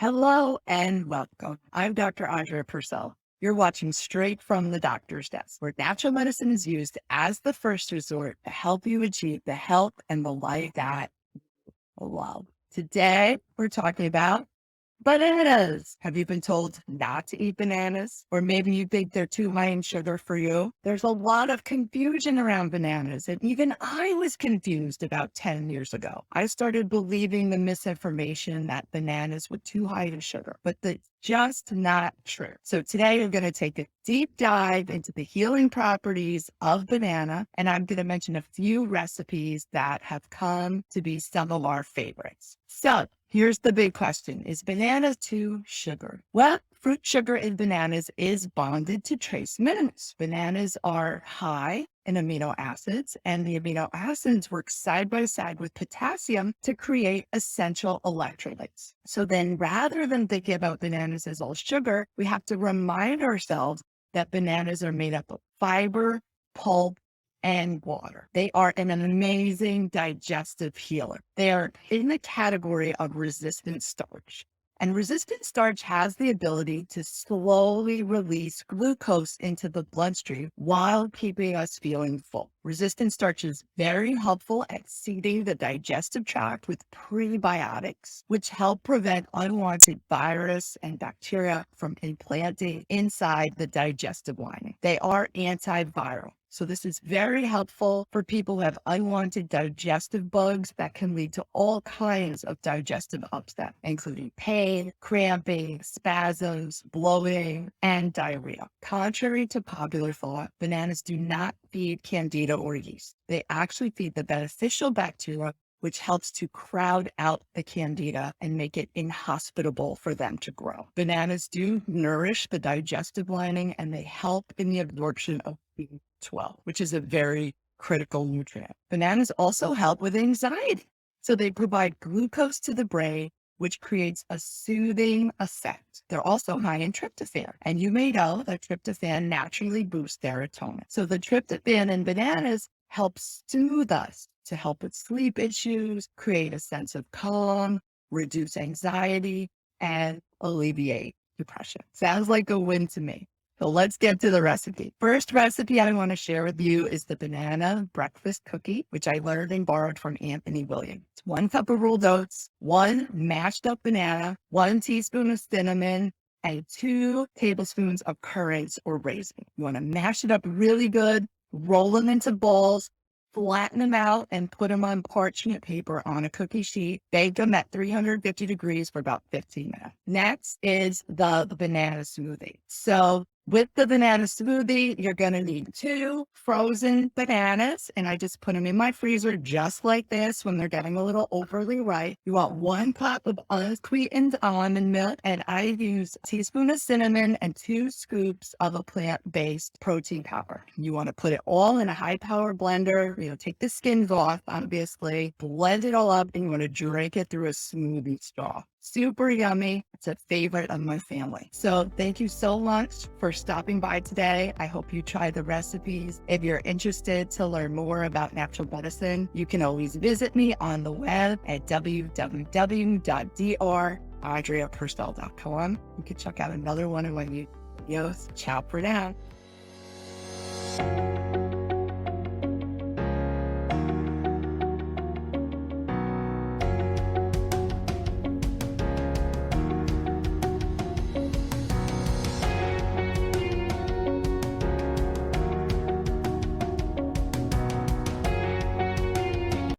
Hello and welcome. I'm Dr. Andrea Purcell. You're watching straight from the doctor's desk, where natural medicine is used as the first resort to help you achieve the health and the life that you love. Today, we're talking about bananas. Have you been told not to eat bananas? Or maybe you think they're too high in sugar for you? There's a lot of confusion around bananas, and even I was confused about 10 years ago. I started believing the misinformation that bananas were too high in sugar, but that's just not true. So today we're going to take a deep dive into the healing properties of banana, and I'm going to mention a few recipes that have come to be some of our favorites. So here's the big question. Is banana too sugar? Well, fruit sugar in bananas is bonded to trace minerals. Bananas are high in amino acids, and the amino acids work side by side with potassium to create essential electrolytes. So then rather than thinking about bananas as all sugar, we have to remind ourselves that bananas are made up of fiber, pulp, and water. They are an amazing digestive healer. They are in the category of resistant starch. And resistant starch has the ability to slowly release glucose into the bloodstream while keeping us feeling full. Resistant starch is very helpful at seeding the digestive tract with prebiotics, which help prevent unwanted virus and bacteria from implanting inside the digestive lining. They are antiviral. So this is very helpful for people who have unwanted digestive bugs that can lead to all kinds of digestive upset, including pain, cramping, spasms, bloating, and diarrhea. Contrary to popular thought, bananas do not feed candida or yeast. They actually feed the beneficial bacteria, which helps to crowd out the candida and make it inhospitable for them to grow. Bananas do nourish the digestive lining, and they help in the absorption of B12, which is a very critical nutrient. Bananas also help with anxiety. So they provide glucose to the brain, which creates a soothing effect. They're also high in tryptophan. And you may know that tryptophan naturally boosts serotonin. So the tryptophan in bananas helps soothe us to help with sleep issues, create a sense of calm, reduce anxiety, and alleviate depression. Sounds like a win to me. So let's get to the recipe. First recipe I want to share with you is the banana breakfast cookie, which I learned and borrowed from Anthony Williams. 1 cup of rolled oats, 1 mashed up banana, 1 teaspoon of cinnamon, and 2 tablespoons of currants or raisins. You want to mash it up really good, roll them into balls, flatten them out, and put them on parchment paper on a cookie sheet. Bake them at 350 degrees for about 15 minutes. Next is the banana smoothie. So with the banana smoothie, you're going to need 2 frozen bananas, and I just put them in my freezer just like this when they're getting a little overly ripe. You want 1 cup of unsweetened almond milk, and I use a teaspoon of cinnamon and 2 scoops of a plant-based protein powder. You want to put it all in a high-power blender, take the skins off, obviously, blend it all up, and you want to drink it through a smoothie straw. Super yummy. It's a favorite of my family. So thank you so much for stopping by today. I hope you try the recipes. If you're interested to learn more about natural medicine, you can always visit me on the web at www.dradreapurcell.com. You can check out another one of my videos. Ciao for now.